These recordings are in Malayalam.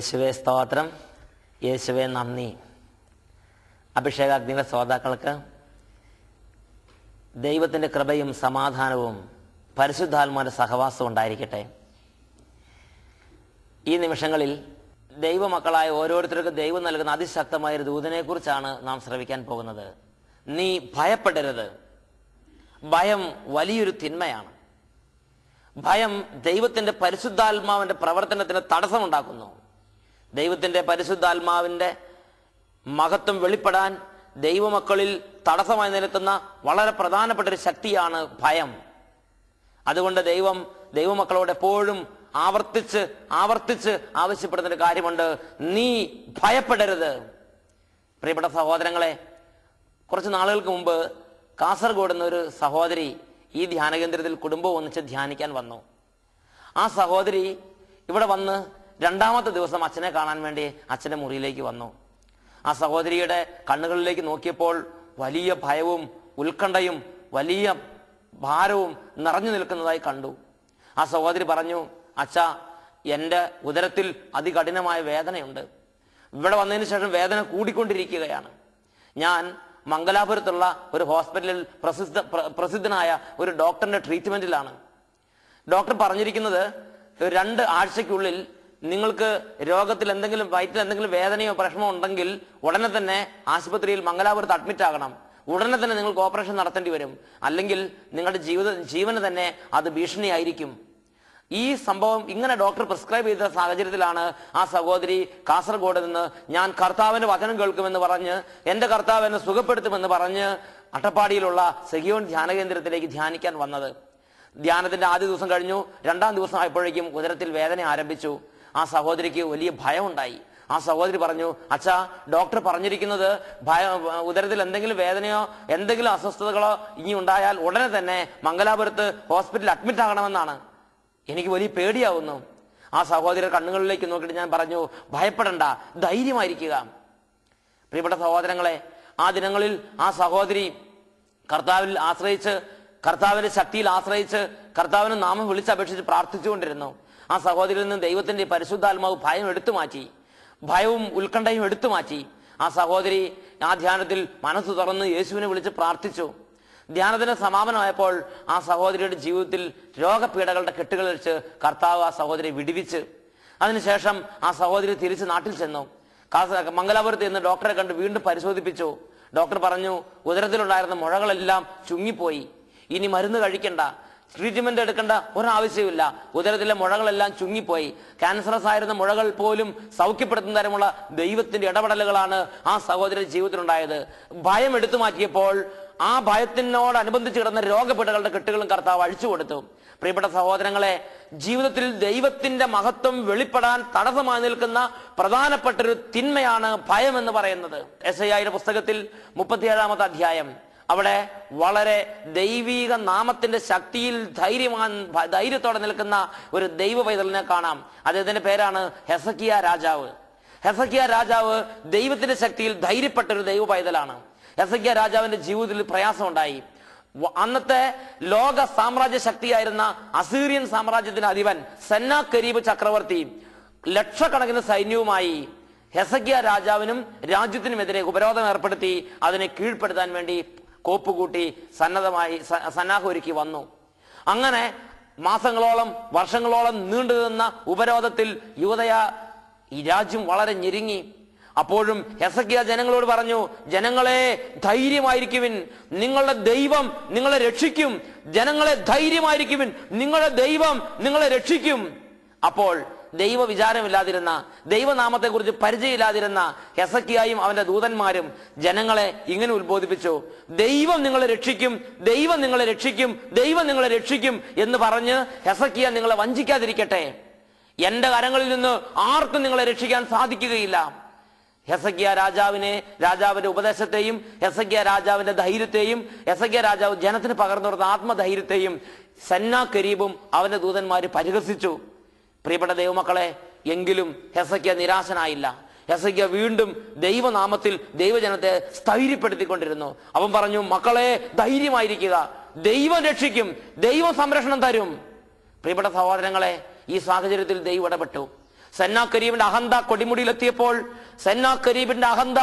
യേശുവേ സ്തോത്രം, യേശുവേ നന്ദി. അഭിഷേകാഗ്നിയുടെ ശ്രോതാക്കൾക്ക് ദൈവത്തിൻ്റെ കൃപയും സമാധാനവും പരിശുദ്ധാത്മാവിൻ്റെ സഹവാസവും ഉണ്ടായിരിക്കട്ടെ. ഈ നിമിഷങ്ങളിൽ ദൈവമക്കളായ ഓരോരുത്തർക്കും ദൈവം നൽകുന്ന അതിശക്തമായൊരു ദൂതനെക്കുറിച്ചാണ് നാം ശ്രവിക്കാൻ പോകുന്നത്. നീ ഭയപ്പെടരുത്. ഭയം വലിയൊരു തിന്മയാണ്. ഭയം ദൈവത്തിൻ്റെ പരിശുദ്ധാത്മാവിൻ്റെ പ്രവർത്തനത്തിന് തടസ്സമുണ്ടാക്കുന്നു. ദൈവത്തിൻ്റെ പരിശുദ്ധാത്മാവിൻ്റെ മഹത്വം വെളിപ്പെടാൻ ദൈവമക്കളിൽ തടസ്സമായി നിൽക്കുന്ന വളരെ പ്രധാനപ്പെട്ട ഒരു ശക്തിയാണ് ഭയം. അതുകൊണ്ട് ദൈവമക്കളോട് എപ്പോഴും ആവർത്തിച്ച് ആവശ്യപ്പെടുന്നൊരു കാര്യമുണ്ട്: നീ ഭയപ്പെടരുത്. പ്രിയപ്പെട്ട സഹോദരങ്ങളെ, കുറച്ച് നാളുകൾക്ക് മുമ്പ് കാസർഗോഡ് എന്നൊരു സഹോദരി ഈ ധ്യാനകേന്ദ്രത്തിൽ കുടുംബം ഒന്നിച്ച് ധ്യാനിക്കാൻ വന്നു. ആ സഹോദരി ഇവിടെ വന്ന് രണ്ടാമത്തെ ദിവസം അച്ഛനെ കാണാൻ വേണ്ടി അച്ഛൻ്റെ മുറിയിലേക്ക് വന്നു. ആ സഹോദരിയുടെ കണ്ണുകളിലേക്ക് നോക്കിയപ്പോൾ വലിയ ഭയവും ഉത്കണ്ഠയും വലിയ ഭാരവും നിറഞ്ഞു നിൽക്കുന്നതായി കണ്ടു. ആ സഹോദരി പറഞ്ഞു, അച്ഛാ, എൻ്റെ ഉദരത്തിൽ അതികഠിനമായ വേദനയുണ്ട്. ഇവിടെ വന്നതിന് ശേഷം വേദന കൂടിക്കൊണ്ടിരിക്കുകയാണ്. ഞാൻ മംഗലാപുരത്തുള്ള ഒരു ഹോസ്പിറ്റലിൽ പ്രസിദ്ധനായ ഒരു ഡോക്ടറിന്റെ ട്രീറ്റ്മെന്റിലാണ്. ഡോക്ടർ പറഞ്ഞിരിക്കുന്നത് 2 ആഴ്ചയ്ക്കുള്ളിൽ നിങ്ങൾക്ക് രോഗത്തിൽ വയറ്റിൽ എന്തെങ്കിലും വേദനയോ പ്രശ്നമോ ഉണ്ടെങ്കിൽ ഉടനെ തന്നെ ആശുപത്രിയിൽ മംഗലാപുരത്ത് അഡ്മിറ്റ് ആകണം. ഉടനെ തന്നെ നിങ്ങൾക്ക് ഓപ്പറേഷൻ നടത്തേണ്ടി വരും. അല്ലെങ്കിൽ നിങ്ങളുടെ ജീവന് തന്നെ അത് ഭീഷണിയായിരിക്കും. ഈ സംഭവം ഇങ്ങനെ ഡോക്ടർ പ്രിസ്ക്രൈബ് ചെയ്ത സാഹചര്യത്തിലാണ് ആ സഹോദരി കാസർഗോഡ് നിന്ന് ഞാൻ കർത്താവിന്റെ വചനം കേൾക്കുമെന്ന് പറഞ്ഞ്, എൻ്റെ കർത്താവ് എന്നെ സുഖപ്പെടുത്തുമെന്ന് പറഞ്ഞ് അട്ടപ്പാടിയിലുള്ള സെഹിയോൻ ധ്യാനകേന്ദ്രത്തിലേക്ക് ധ്യാനിക്കാൻ വന്നത്. ധ്യാനത്തിന്റെ ആദ്യ ദിവസം കഴിഞ്ഞു. 2ാം ദിവസം ആയപ്പോഴേക്കും ഉദരത്തിൽ വേദന ആരംഭിച്ചു. ആ സഹോദരിക്ക് വലിയ ഭയമുണ്ടായി. ആ സഹോദരി പറഞ്ഞു, അച്ഛാ, ഡോക്ടർ പറഞ്ഞിരിക്കുന്നത് ഉദരത്തിൽ എന്തെങ്കിലും വേദനയോ എന്തെങ്കിലും അസ്വസ്ഥതകളോ ഇനി ഉണ്ടായാൽ ഉടനെ തന്നെ മംഗലാപുരത്ത് ഹോസ്പിറ്റലിൽ അഡ്മിറ്റ് ആകണമെന്നാണ്. എനിക്ക് വലിയ പേടിയാവുന്നു. ആ സഹോദരി കണ്ണുകളിലേക്ക് നോക്കിയിട്ട് ഞാൻ പറഞ്ഞു, ഭയപ്പെടണ്ട, ധൈര്യമായിരിക്കുക. പ്രിയപ്പെട്ട സഹോദരങ്ങളെ, ആ ദിനങ്ങളിൽ ആ സഹോദരി കർത്താവിൽ ആശ്രയിച്ച്, കർത്താവിന്റെ ശക്തിയിൽ ആശ്രയിച്ച്, കർത്താവിന് നാമം വിളിച്ചപേക്ഷിച്ച് പ്രാർത്ഥിച്ചുകൊണ്ടിരുന്നു. ആ സഹോദരിയിൽ നിന്ന് ദൈവത്തിന്റെ പരിശുദ്ധാത്മാവ് ഭയം എടുത്തു മാറ്റി, ഭയവും ഉത്കണ്ഠയും എടുത്തു മാറ്റി. ആ സഹോദരി ആ ധ്യാനത്തിൽ മനസ്സ് തുറന്ന് യേശുവിനെ വിളിച്ച് പ്രാർത്ഥിച്ചു. ധ്യാനത്തിന് സമാപനമായപ്പോൾ ആ സഹോദരിയുടെ ജീവിതത്തിൽ രോഗപീഠകളുടെ കെട്ടുകൾ വെച്ച് കർത്താവ് ആ സഹോദരിയെ വിടുവിച്ച്. അതിനുശേഷം ആ സഹോദരി തിരിച്ച് നാട്ടിൽ ചെന്നു. മംഗലാപുരത്ത് നിന്ന് ഡോക്ടറെ കണ്ട് വീണ്ടും പരിശോധിപ്പിച്ചു. ഡോക്ടർ പറഞ്ഞു, ഉദരത്തിലുണ്ടായിരുന്ന മുഴകളെല്ലാം ചുങ്ങിപ്പോയി, ഇനി മരുന്ന് കഴിക്കണ്ട, ട്രീറ്റ്മെന്റ് എടുക്കേണ്ട ഒരാവശ്യമില്ല, ഉദരത്തിലെ മുഴകളെല്ലാം ചുങ്ങിപ്പോയി. ക്യാൻസറസ് ആയിരുന്ന മുഴകൾ പോലും സൗഖ്യപ്പെടുത്തുന്ന തരമുള്ള ദൈവത്തിന്റെ ഇടപെടലുകളാണ് ആ സഹോദരിയുടെ ജീവിതത്തിലുണ്ടായത്. ഭയം എടുത്തു മാറ്റിയപ്പോൾ ആ ഭയത്തിനോടനുബന്ധിച്ച് കിടന്ന രോഗപീഠകളുടെ കെട്ടുകളും കർത്താവ് അഴിച്ചു കൊടുത്തു. പ്രിയപ്പെട്ട സഹോദരങ്ങളെ, ജീവിതത്തിൽ ദൈവത്തിന്റെ മഹത്വം വെളിപ്പെടാൻ തടസ്സമായി നിൽക്കുന്ന പ്രധാനപ്പെട്ടൊരു തിന്മയാണ് ഭയം എന്ന് പറയുന്നത്. യെശയ്യായുടെ പുസ്തകത്തിൽ 37-ാമത്തെ അധ്യായം, അവിടെ വളരെ ദൈവീക നാമത്തിന്റെ ശക്തിയിൽ ധൈര്യത്തോടെ നിൽക്കുന്ന ഒരു ദൈവ പൈതലിനെ കാണാം. അദ്ദേഹത്തിന്റെ പേരാണ് ഹെസക്കിയ രാജാവ്. ഹെസക്കിയ രാജാവ് ദൈവത്തിന്റെ ശക്തിയിൽ ധൈര്യപ്പെട്ട ഒരു ദൈവ പൈതലാണ്. ഹെസക്കിയ രാജാവിന്റെ ജീവിതത്തിൽ പ്രയാസമുണ്ടായി. അന്നത്തെ ലോക സാമ്രാജ്യ ശക്തിയായിരുന്ന അസീറിയൻ സാമ്രാജ്യത്തിന്റെ അധിപൻ സെന്നാകെരീബ് ചക്രവർത്തി ലക്ഷക്കണക്കിന് സൈന്യവുമായി ഹെസക്കിയ രാജാവിനും രാജ്യത്തിനുമെതിരെ ഉപരോധം ഏർപ്പെടുത്തി അതിനെ കീഴ്പ്പെടുത്താൻ വേണ്ടി കോപ്പുകൂട്ടി സന്നാഹമൊരുക്കി വന്നു. അങ്ങനെ മാസങ്ങളോളം വർഷങ്ങളോളം നീണ്ടുനിന്ന ഉപരോധത്തിൽ ഈ രാജ്യം വളരെ ഞെരുങ്ങി. അപ്പോഴും ഹെസക്കിയ ജനങ്ങളോട് പറഞ്ഞു, ജനങ്ങളെ ധൈര്യമായിരിക്കുവിൻ, നിങ്ങളുടെ ദൈവം നിങ്ങളെ രക്ഷിക്കും. ജനങ്ങളെ ധൈര്യമായിരിക്കുവിൻ, നിങ്ങളുടെ ദൈവം നിങ്ങളെ രക്ഷിക്കും. അപ്പോൾ ദൈവ വിചാരമില്ലാതിരുന്ന, ദൈവനാമത്തെക്കുറിച്ച് പരിചയമില്ലാതിരുന്ന ഹെസക്കിയായും അവന്റെ ദൂതന്മാരും ജനങ്ങളെ ഇങ്ങനെ ഉത്ബോധിപ്പിച്ചു: ദൈവം നിങ്ങളെ രക്ഷിക്കും, ദൈവം നിങ്ങളെ രക്ഷിക്കും, ദൈവം നിങ്ങളെ രക്ഷിക്കും എന്ന് പറഞ്ഞ് ഹെസക്കിയ നിങ്ങളെ വഞ്ചിക്കാതിരിക്കട്ടെ. എന്റെ കരങ്ങളിൽ നിന്ന് ആർക്കും നിങ്ങളെ രക്ഷിക്കാൻ സാധിക്കുകയില്ല. ഹെസക്കിയ രാജാവിന്റെ ഉപദേശത്തെയും ഹെസക്കിയ രാജാവിന്റെ ധൈര്യത്തെയും ഹെസക്കിയ രാജാവ് ജനത്തിന് പകർന്നു കൊടുത്ത ആത്മധൈര്യത്തെയും സെന്നാകെരീബും അവന്റെ ദൂതന്മാര് പരിഹസിച്ചു. പ്രിയപ്പെട്ട ദൈവമക്കളെ, എങ്കിലും ഹെസക്കിയ നിരാശനായില്ല. ഹെസക്കിയ വീണ്ടും ദൈവനാമത്തിൽ ദൈവജനത്തെ സ്ഥൈര്യപ്പെടുത്തിക്കൊണ്ടിരുന്നു. അവൻ പറഞ്ഞു, മക്കളെ ധൈര്യമായിരിക്കുക, ദൈവം രക്ഷിക്കും, ദൈവം സംരക്ഷണം തരും. പ്രിയപ്പെട്ട സഹോദരങ്ങളെ, ഈ സാഹചര്യത്തിൽ ദൈവം ഇടപെട്ടു. സെന്നാകരീബിന്റെ അഹന്ത കൊടിമുടിയിലെത്തിയപ്പോൾ സെന്നാകരീബിന്റെ അഹന്ത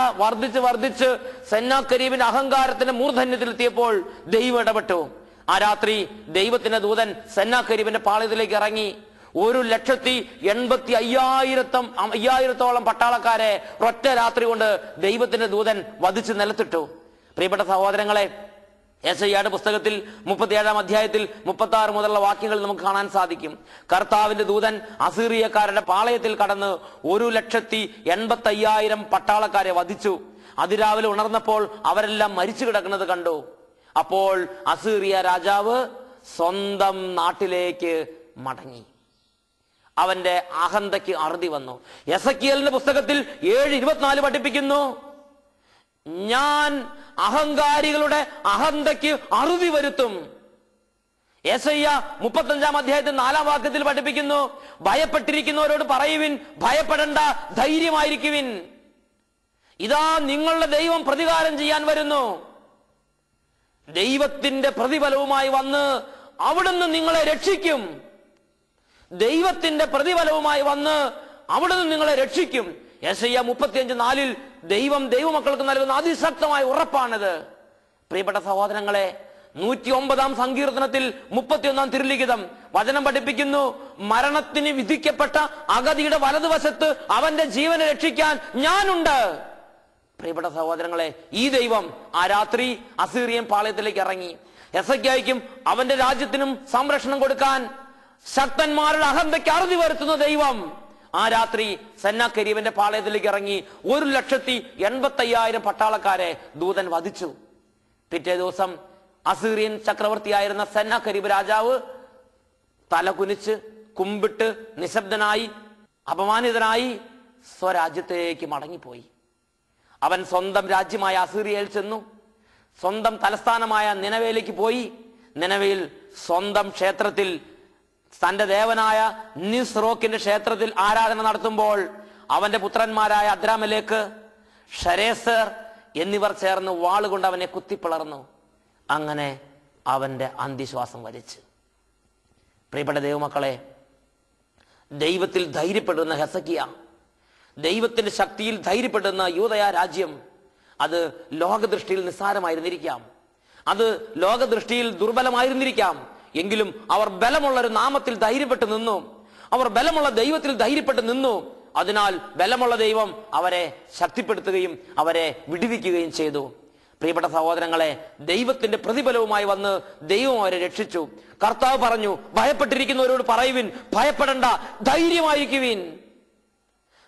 വർദ്ധിച്ച് സെന്നാകരീബിന്റെ അഹങ്കാരത്തിന്റെ മൂർധന്യത്തിലെത്തിയപ്പോൾ ദൈവം ഇടപെട്ടു. ആ രാത്രി ദൈവത്തിന്റെ ദൂതൻ സെന്നാകരീബിന്റെ പാളയത്തിലേക്ക് ഇറങ്ങി 1,85,000 പട്ടാളക്കാരെ ഒറ്റ രാത്രി കൊണ്ട് ദൈവത്തിന്റെ ദൂതൻ വധിച്ച് നിലത്തിട്ടു. പ്രിയപ്പെട്ട സഹോദരങ്ങളെ, യെശയ്യായുടെ പുസ്തകത്തിൽ 37-ാം അധ്യായത്തിൽ 36 മുതലുള്ള വാക്യങ്ങൾ നമുക്ക് കാണാൻ സാധിക്കും. കർത്താവിന്റെ ദൂതൻ അസീറിയക്കാരുടെ പാളയത്തിൽ കടന്ന് 1,85,000 പട്ടാളക്കാരെ വധിച്ചു. അതിരാവിലെ ഉണർന്നപ്പോൾ അവരെല്ലാം മരിച്ചു കിടക്കുന്നത് കണ്ടു. അപ്പോൾ അസീറിയ രാജാവ് സ്വന്തം നാട്ടിലേക്ക് മടങ്ങി. അവന്റെ അഹന്തയ്ക്ക് അറുതി വന്നു. യെസക്കിയേലിന്റെ പുസ്തകത്തിൽ 7:24 പഠിപ്പിക്കുന്നു, ഞാൻ അഹങ്കാരികളുടെ അഹന്തയ്ക്ക് അറുതി വരുത്തും. യെശയ്യാ 35-ാം അധ്യായത്തിൽ 4-ാം വാക്യത്തിൽ പഠിപ്പിക്കുന്നു, ഭയപ്പെട്ടിരിക്കുന്നവരോട് പറയുവിൻ, ഭയപ്പെടണ്ട, ധൈര്യമായിരിക്കുവിൻ. ഇതാ നിങ്ങളുടെ ദൈവം പ്രതികാരം ചെയ്യാൻ വരുന്നു. ദൈവത്തിന്റെ പ്രതിഫലവുമായി വന്ന് അവിടുന്ന് നിങ്ങളെ രക്ഷിക്കും. ദൈവത്തിന്റെ പ്രതിഫലവുമായി വന്ന് അവിടുന്ന് നിങ്ങളെ രക്ഷിക്കും. യെശയ്യാ 35:4 ദൈവം ദൈവമക്കൾക്ക് നൽകുന്ന അതിശക്തമായ ഉറപ്പാണിത്. പ്രിയപ്പെട്ട സഹോദരങ്ങളെ, 109-ാം സങ്കീർത്തനത്തിൽ 31-ാം തിരുലിഖിതം വചനം പഠിപ്പിക്കുന്നു, മരണത്തിന് വിധിക്കപ്പെട്ട അഗതിയുടെ വലതുവശത്ത് അവന്റെ ജീവനെ രക്ഷിക്കാൻ ഞാനുണ്ട്. പ്രിയപ്പെട്ട സഹോദരങ്ങളെ, ഈ ദൈവം ആ രാത്രി അസീറിയൻ പാളയത്തിലേക്ക് ഇറങ്ങി. യെസയ്യായ്ക്കും അവന്റെ രാജ്യത്തിനും സംരക്ഷണം കൊടുക്കാൻ ശക്തന്മാരുടെ അഹന്തയ്ക്ക് അറുതി വരുത്തുന്ന ദൈവം ആ രാത്രി സെന്നാകരീബിന്റെ പാളയത്തിലേക്ക് ഇറങ്ങി 1,85,000 പട്ടാളക്കാരെ ദൂതൻ വധിച്ചു. പിറ്റേ ദിവസം അസീറിയൻ ചക്രവർത്തിയായിരുന്ന സെന്നാകരീബ് രാജാവ് തലകുനിച്ച് കുമ്പിട്ട് നിശബ്ദനായി അപമാനിതനായി സ്വരാജ്യത്തേക്ക് മടങ്ങിപ്പോയി. അവൻ സ്വന്തം രാജ്യമായ അസീറിയയിൽ ചെന്നു. സ്വന്തം തലസ്ഥാനമായ നിനവേലേക്ക് പോയി. നിനവയിൽ സ്വന്തം ക്ഷേത്രത്തിൽ തന്റെ ദേവനായ നിസ്രോക്കിന്റെ ക്ഷേത്രത്തിൽ ആരാധന നടത്തുമ്പോൾ അവന്റെ പുത്രന്മാരായ അദ്രാമലേക്ക്, ഷരേസർ എന്നിവർ ചേർന്ന് വാളുകൊണ്ട് അവനെ കുത്തിപ്പിളർന്നു. അങ്ങനെ അവന്റെ അന്ത്യശ്വാസം വലിച്ചു. പ്രിയപ്പെട്ട ദൈവമക്കളെ, ദൈവത്തിൽ ധൈര്യപ്പെടുന്ന ഹെസക്കിയ, ദൈവത്തിന്റെ ശക്തിയിൽ ധൈര്യപ്പെടുന്ന യൂദയ രാജ്യം, അത് ലോകദൃഷ്ടിയിൽ നിസ്സാരമായിരുന്നിരിക്കാം, അത് ലോകദൃഷ്ടിയിൽ ദുർബലമായിരുന്നിരിക്കാം. എങ്കിലും അവർ ബലമുള്ള ഒരു നാമത്തിൽ ധൈര്യപ്പെട്ട് നിന്നു. അവർ ബലമുള്ള ദൈവത്തിൽ ധൈര്യപ്പെട്ട് നിന്നു. അതിനാൽ ബലമുള്ള ദൈവം അവരെ ശക്തിപ്പെടുത്തുകയും അവരെ വിടുവിക്കുകയും ചെയ്തു. പ്രിയപ്പെട്ട സഹോദരങ്ങളെ, ദൈവത്തിന്റെ പ്രതിഫലവുമായി വന്ന് ദൈവം അവരെ രക്ഷിച്ചു. കർത്താവ് പറഞ്ഞു, ഭയപ്പെട്ടിരിക്കുന്നവരോട് പറയുവിൻ, ഭയപ്പെടണ്ട, ധൈര്യമായിരിക്കുവിൻ.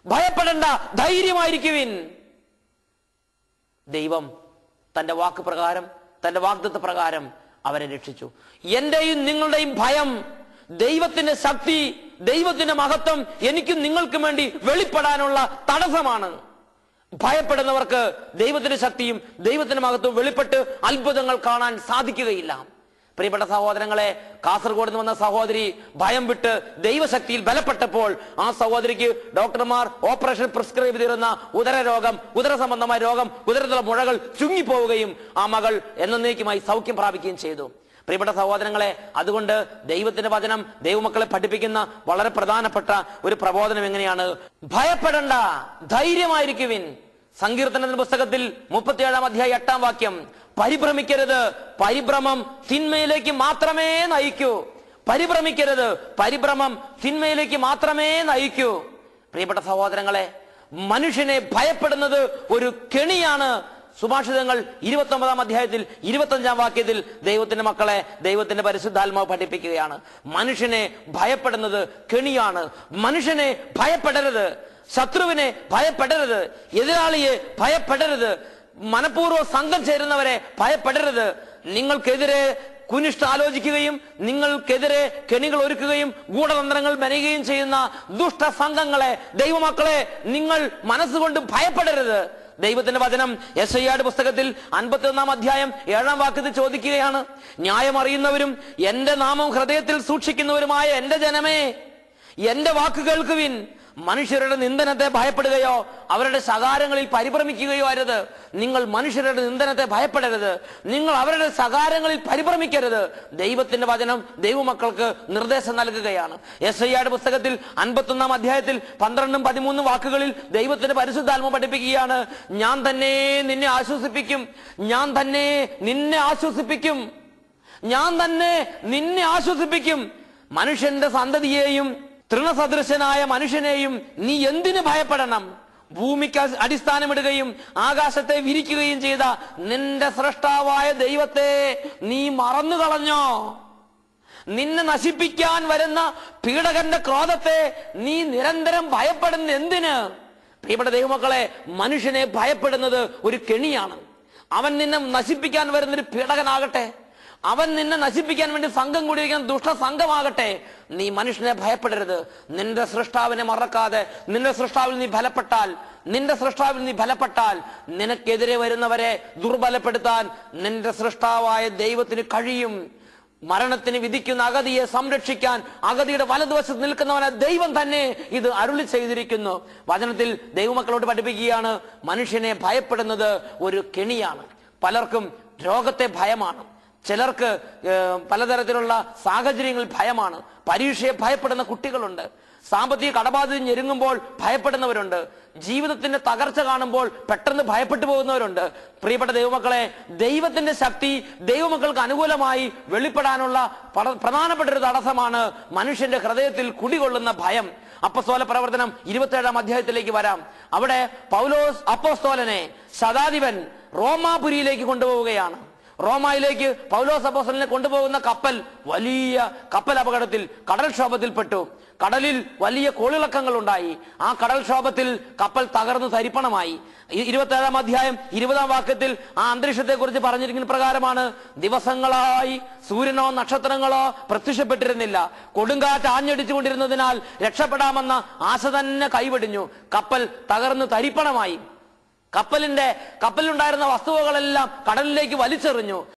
ഭയപ്പെടണ്ട, ധൈര്യമായിരിക്കുവിൻ. ദൈവം തന്റെ വാക്ക് പ്രകാരം, തന്റെ വാഗ്ദത്ത പ്രകാരം അവരെ രക്ഷിച്ചു. എന്റെയും നിങ്ങളുടെയും ഭയം, ദൈവത്തിന്റെ ശക്തി, ദൈവത്തിന്റെ മഹത്വം എനിക്കും നിങ്ങൾക്കും വേണ്ടി വെളിപ്പെടാനുള്ള തടസ്സമാണ്. ഭയപ്പെടുന്നവർക്ക് ദൈവത്തിന്റെ ശക്തിയും ദൈവത്തിന്റെ മഹത്വവും വെളിപ്പെട്ട് അത്ഭുതങ്ങൾ കാണാൻ സാധിക്കുകയില്ല. പ്രിയപ്പെട്ട സഹോദരങ്ങളെ, കാസർഗോഡ് നിന്ന് വന്ന സഹോദരി ഭയം വിട്ട് ദൈവശക്തിയിൽ ബലപ്പെട്ടപ്പോൾ ആ സഹോദരിക്ക് ഡോക്ടർമാർ ഓപ്പറേഷൻ പ്രിസ്ക്രൈബ് ചെയ്തിരുന്ന ഉദരരോഗം, ഉദര സംബന്ധമായ രോഗം, ഉദരത്തിലുള്ള മുഴകൾ ചുങ്ങിപ്പോവുകയും ആ മകൾ എന്നേക്കുമായി സൗഖ്യം പ്രാപിക്കുകയും ചെയ്തു. പ്രിയപ്പെട്ട സഹോദരങ്ങളെ, അതുകൊണ്ട് ദൈവത്തിന്റെ വചനം ദൈവമക്കളെ പഠിപ്പിക്കുന്ന വളരെ പ്രധാനപ്പെട്ട ഒരു പ്രബോധനം എങ്ങനെയാണ്? ഭയപ്പെടണ്ട, ധൈര്യമായിരിക്കുവിൻ. സങ്കീർത്തനത്തിന്റെ പുസ്തകത്തിൽ 37-ാം അധ്യായം 8-ാം വാക്യം, പരിഭ്രമിക്കരുത്, പരിഭ്രമം തിന്മയിലേക്ക് മാത്രമേ നയിക്കൂ. പരിഭ്രമിക്കരുത്, പരിഭ്രമം തിന്മയിലേക്ക് മാത്രമേ നയിക്കൂ. പ്രിയപ്പെട്ട സഹോദരങ്ങളെ, മനുഷ്യനെ ഭയപ്പെടുന്നത് ഒരു കെണിയാണ്. സുഭാഷിതങ്ങൾ 29-ാം അധ്യായത്തിൽ 25-ാം വാക്യത്തിൽ ദൈവത്തിന്റെ മക്കളെ ദൈവത്തിന്റെ പരിശുദ്ധാത്മാവ് പഠിപ്പിക്കുകയാണ്. മനുഷ്യനെ ഭയപ്പെടുന്നത് കെണിയാണ്. മനുഷ്യനെ ഭയപ്പെടരുത്, ശത്രുവിനെ ഭയപ്പെടരുത്, എതിരാളിയെ ഭയപ്പെടരുത്, മനഃപൂർവ്വം സംഘം ചേരുന്നവരെ ഭയപ്പെടരുത്. നിങ്ങൾക്കെതിരെ കുനിഷ്ഠ ആലോചിക്കുകയും നിങ്ങൾക്കെതിരെ കെണികൾ ഒരുക്കുകയും ഗൂഢതന്ത്രങ്ങൾ മെനയുകയും ചെയ്യുന്ന ദുഷ്ട സംഘങ്ങളെ, ദൈവമക്കളെ, നിങ്ങൾ മനസ്സുകൊണ്ട് ഭയപ്പെടരുത്. ദൈവത്തിന്റെ വചനം യെശയ്യായുടെ പുസ്തകത്തിൽ 51-ാം അധ്യായം 7-ാം വാക്യത്തിൽ ചോദിക്കുകയാണ്, ന്യായം അറിയുന്നവരും എന്റെ നാമം ഹൃദയത്തിൽ സൂക്ഷിക്കുന്നവരുമായ എന്റെ ജനമേ, എന്റെ വാക്ക് കേൾക്കുവിൻ. മനുഷ്യരുടെ നിന്ദനത്തെ ഭയപ്പെടുകയോ അവരുടെ ശകാരങ്ങളിൽ പരിഭ്രമിക്കുകയോ അരുത്. നിങ്ങൾ മനുഷ്യരുടെ നിന്ദനത്തെ ഭയപ്പെടരുത്, നിങ്ങൾ അവരുടെ ശകാരങ്ങളിൽ പരിഭ്രമിക്കരുത്. ദൈവത്തിന്റെ വചനം ദൈവമക്കൾക്ക് നിർദ്ദേശം നൽകുകയാണ്. യെശയ്യായുടെ പുസ്തകത്തിൽ 51-ാം അധ്യായത്തിൽ 12-13 വാക്കുകളിൽ ദൈവത്തിന്റെ പരിശുദ്ധാത്മ പഠിപ്പിക്കുകയാണ്, ഞാൻ തന്നെ നിന്നെ ആശ്വസിപ്പിക്കും, ഞാൻ തന്നെ നിന്നെ ആശ്വസിപ്പിക്കും, ഞാൻ തന്നെ നിന്നെ ആശ്വസിപ്പിക്കും. മനുഷ്യന്റെ സന്തതിയെയും തൃണസദൃശനായ മനുഷ്യനെയും നീ എന്തിനു ഭയപ്പെടണം? ഭൂമിക്ക് അടിസ്ഥാനമിടുകയും ആകാശത്തെ വിരിക്കുകയും ചെയ്ത നിന്റെ സ്രഷ്ടാവായ ദൈവത്തെ നീ മറന്നു കളഞ്ഞോ? നിന്നെ നശിപ്പിക്കാൻ വരുന്ന പീഡകന്റെ ക്രോധത്തെ നീ നിരന്തരം ഭയപ്പെടുന്ന എന്തിന്? പ്രിയപ്പെട്ട ദൈവമക്കളെ, മനുഷ്യനെ ഭയപ്പെടുന്നത് ഒരു കെണിയാണ്. അവൻ നിന്നെ നശിപ്പിക്കാൻ വരുന്നൊരു പീഡകനാകട്ടെ, അവൻ നിന്നെ നശിപ്പിക്കാൻ വേണ്ടി സംഘം കൂടിയിരിക്കുന്ന ദുഷ്ട സംഘമാകട്ടെ, നീ മനുഷ്യനെ ഭയപ്പെടരുത്. നിന്റെ സൃഷ്ടാവിനെ മറക്കാതെ നിന്റെ സൃഷ്ടാവിൽ നീ ബലപ്പെട്ടാൽ നിനക്കെതിരെ വരുന്നവരെ ദുർബലപ്പെടുത്താൻ നിന്റെ സൃഷ്ടാവായ ദൈവത്തിന് കഴിയും. മരണത്തിന് വിധിക്കുന്ന അഗതിയെ സംരക്ഷിക്കാൻ അഗതിയുടെ വലതുവശത്ത് നിൽക്കുന്നവനെ ദൈവം തന്നെ ഇത് അരുളി ചെയ്തിരിക്കുന്നു. വചനത്തിൽ ദൈവമക്കളോട് പഠിപ്പിക്കുകയാണ്, മനുഷ്യനെ ഭയപ്പെടുന്നത് ഒരു കെണിയാണ്. പലർക്കും രോഗത്തെ ഭയമാണ്, ചിലർക്ക് പലതരത്തിലുള്ള സാഹചര്യങ്ങളിൽ ഭയമാണ്. പരീക്ഷയെ ഭയപ്പെടുന്ന കുട്ടികളുണ്ട്, സാമ്പത്തിക കടബാധ്യത ഞെരുങ്ങുമ്പോൾ ഭയപ്പെടുന്നവരുണ്ട്, ജീവിതത്തിന്റെ തകർച്ച കാണുമ്പോൾ പെട്ടെന്ന് ഭയപ്പെട്ടു പോകുന്നവരുണ്ട്. പ്രിയപ്പെട്ട ദൈവമക്കളെ, ദൈവത്തിന്റെ ശക്തി ദൈവമക്കൾക്ക് അനുകൂലമായി വെളിപ്പെടാനുള്ള പ്രധാനപ്പെട്ട ഒരു തടസ്സമാണ് മനുഷ്യന്റെ ഹൃദയത്തിൽ കുടികൊള്ളുന്ന ഭയം. അപ്പോസ്തല പ്രവർത്തനം 27-ാം അധ്യായത്തിലേക്ക് വരാം. അവിടെ പൗലോസ് അപ്പോസ്തലനെ ശതാധിപൻ റോമാപുരിയിലേക്ക് കൊണ്ടുപോവുകയാണ്. റോമായിലേക്ക് പൗലോസ് അപ്പോസ്തലനെ കൊണ്ടുപോകുന്ന കപ്പൽ വലിയ കപ്പൽ അപകടത്തിൽ കടൽക്ഷോഭത്തിൽപ്പെട്ടു. കടലിൽ വലിയ കോളിളക്കങ്ങൾ ഉണ്ടായി. ആ കടൽക്ഷോഭത്തിൽ കപ്പൽ തകർന്നു തരിപ്പണമായി. 27-ാം അധ്യായം 20-ാം വാക്യത്തിൽ ആ അന്തരീക്ഷത്തെ കുറിച്ച് പറഞ്ഞിരിക്കുന്ന പ്രകാരമാണ്, ദിവസങ്ങളായി സൂര്യനോ നക്ഷത്രങ്ങളോ പ്രത്യക്ഷപ്പെട്ടിരുന്നില്ല. കൊടുങ്കാറ്റ് ആഞ്ഞടിച്ചുകൊണ്ടിരുന്നതിനാൽ രക്ഷപ്പെടാമെന്ന ആശ തന്നെ കൈവെടിഞ്ഞു. കപ്പൽ തകർന്നു തരിപ്പണമായി. കപ്പലിലുണ്ടായിരുന്ന വസ്തുവകളെല്ലാം കടലിലേക്ക് വലിച്ചെറിഞ്ഞു.